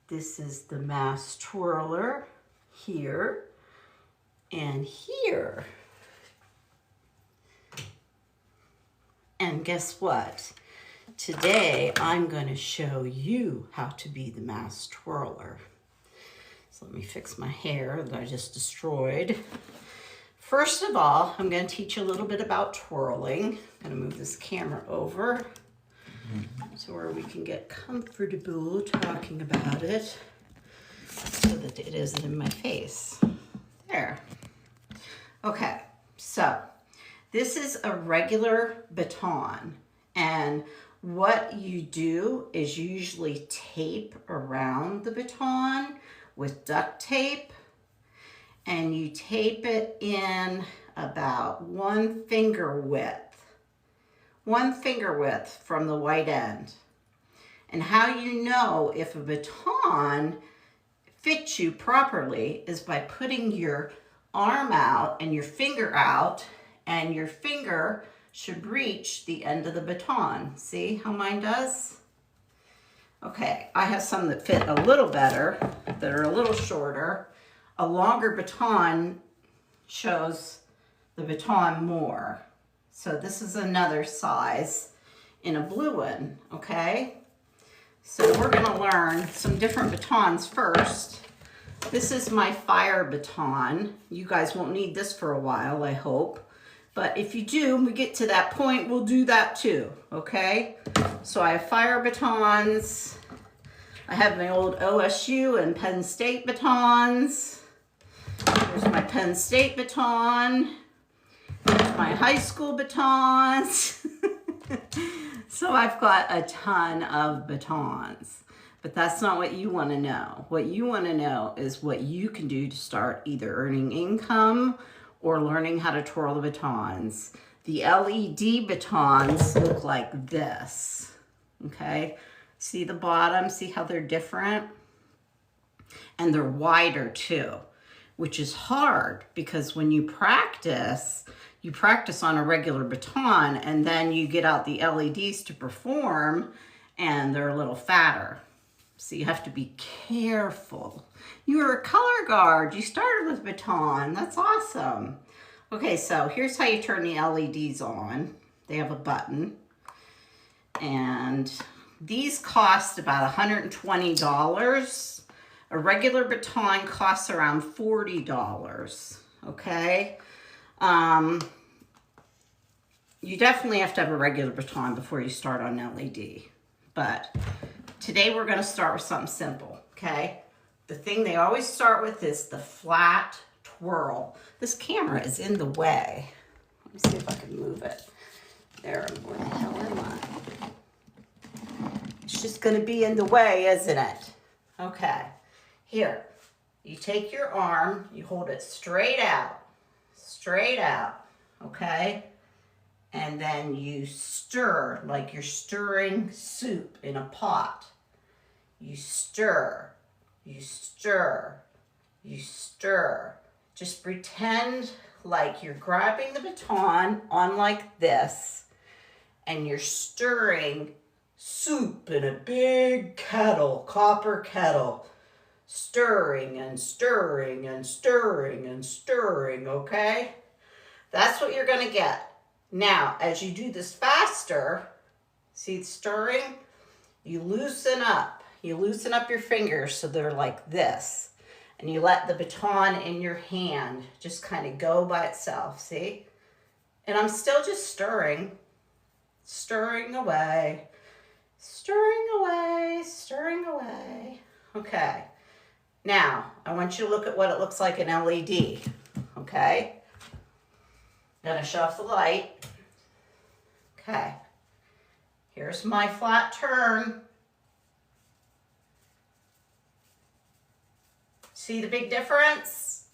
This is the mass twirler here and here. And guess what? Today I'm going to show you how to be the mass twirler. So let me fix my hair that I just destroyed. First of all, I'm going to teach you a little bit about twirling. I'm going to move this camera over so where we can get comfortable talking about it so that it isn't in my face. There. Okay, so this is a regular baton, and what you do is you usually tape around the baton with duct tape, and you tape it in about 1 finger width. 1 finger width from the white end. And how you know if a baton fits you properly is by putting your arm out and your finger out, and your finger should reach the end of the baton. See how mine does? Okay, I have some that fit a little better, that are a little shorter. A longer baton shows the baton more. So this is another size in a blue one, okay? So we're gonna learn some different batons first. This is my fire baton. You guys won't need this for a while, I hope. But if you do, when we get to that point, we'll do that too, okay? So I have fire batons. I have my old OSU and Penn State batons. Here's my Penn State baton. Here's my high school batons. So I've got a ton of batons, but that's not what you want to know. What you want to know is what you can do to start either earning income or learning how to twirl the batons. The LED batons look like this, okay? See the bottom, see how they're different? And they're wider too, which is hard because when you practice on a regular baton and then you get out the LEDs to perform and they're a little fatter. So you have to be careful. You're a color guard. You started with baton. That's awesome. Okay, so here's how you turn the LEDs on. They have a button. And these cost about $120. A regular baton costs around $40, okay? You definitely have to have a regular baton before you start on LED. But today we're gonna start with something simple, okay? The thing they always start with is the flat twirl. This camera is in the way. Let me see if I can move it. There, where the hell am I? It's just gonna be in the way, isn't it? Okay, here. You take your arm, you hold it straight out, okay? And then you stir like you're stirring soup in a pot. You stir, you stir, you stir. Just pretend like you're grabbing the baton on like this and you're stirring soup in a big kettle, copper kettle. Stirring and stirring and stirring and stirring, okay? That's what you're gonna get. Now, as you do this faster, see stirring? You loosen up. You loosen up your fingers so they're like this. And you let the baton in your hand just kind of go by itself, see? And I'm still just stirring. Stirring away. Stirring away, stirring away. Okay. Now, I want you to look at what it looks like in LED, okay? Gonna shut off the light. Okay. Here's my flat turn. See the big difference?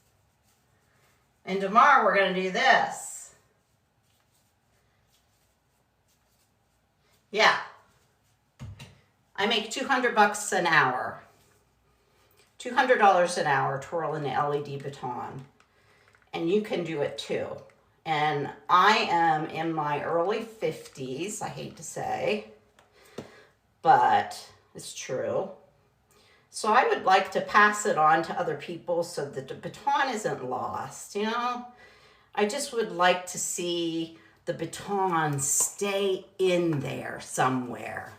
And tomorrow we're gonna do this. Yeah. I make $200 an hour. $200 an hour twirling an LED baton. And you can do it too. And I am in my early 50s, I hate to say, but it's true. So I would like to pass it on to other people so that the baton isn't lost, you know? I just would like to see the baton stay in there somewhere.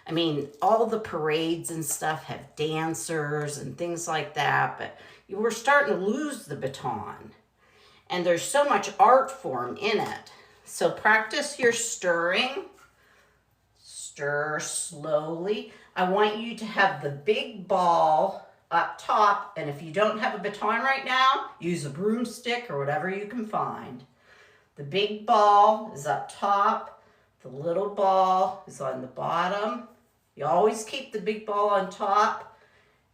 I mean, all the parades and stuff have dancers and things like that, but we're starting to lose the baton. And there's so much art form in it. So practice your stirring. Stir slowly. I want you to have the big ball up top, and if you don't have a baton right now, use a broomstick or whatever you can find. The big ball is up top. The little ball is on the bottom. You always keep the big ball on top,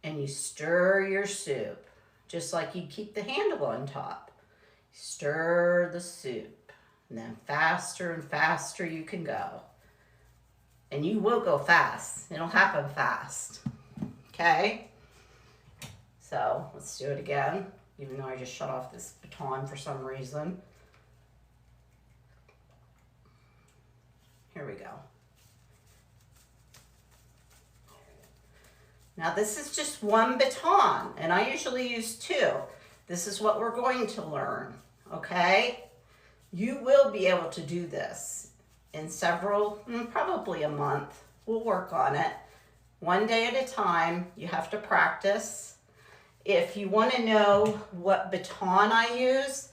and you stir your soup, just like you keep the handle on top. Stir the soup, and then faster and faster you can go. And you will go fast. It'll happen fast. Okay? So let's do it again, even though I just shut off this baton for some reason. Here we go. Now this is just one baton, and I usually use two. This is what we're going to learn, okay? You will be able to do this in several, probably a month. We'll work on it. One day at a time. You have to practice. If you want to know what baton I use,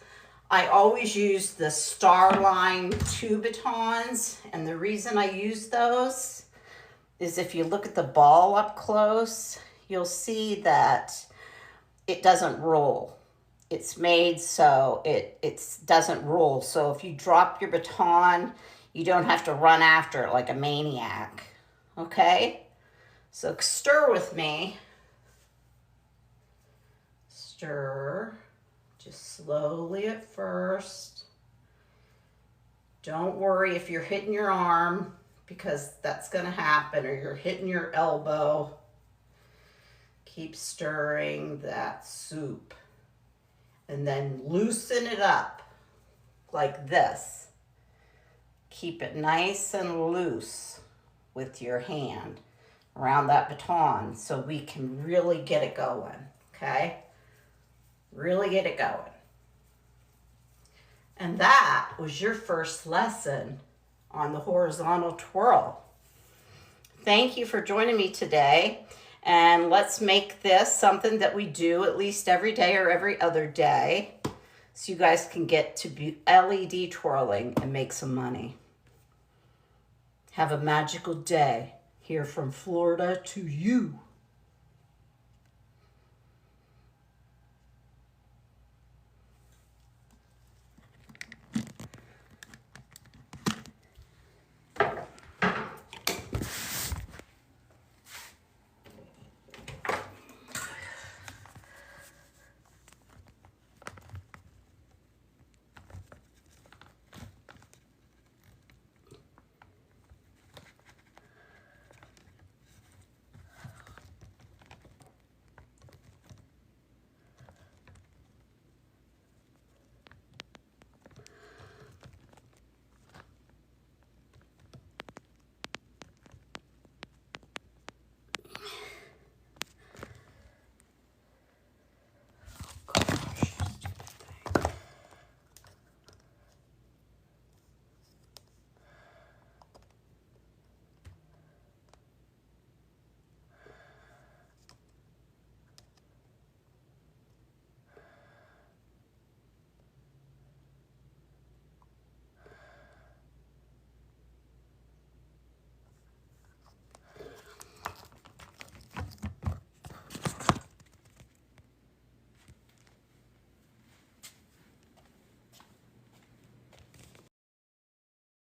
I always use the Starline 2 batons, and the reason I use those is if you look at the ball up close, you'll see that it doesn't roll. It's made so it doesn't roll. So if you drop your baton, you don't have to run after it like a maniac, okay? So stir with me. Stir, just slowly at first. Don't worry if you're hitting your arm, because that's gonna happen, or you're hitting your elbow. Keep stirring that soup. And then loosen it up like this. Keep it nice and loose with your hand around that baton so we can really get it going, okay? Really get it going. And that was your first lesson on the horizontal twirl. Thank you for joining me today. And let's make this something that we do at least every day or every other day, so you guys can get to be LED twirling and make some money. Have a magical day here from Florida to you.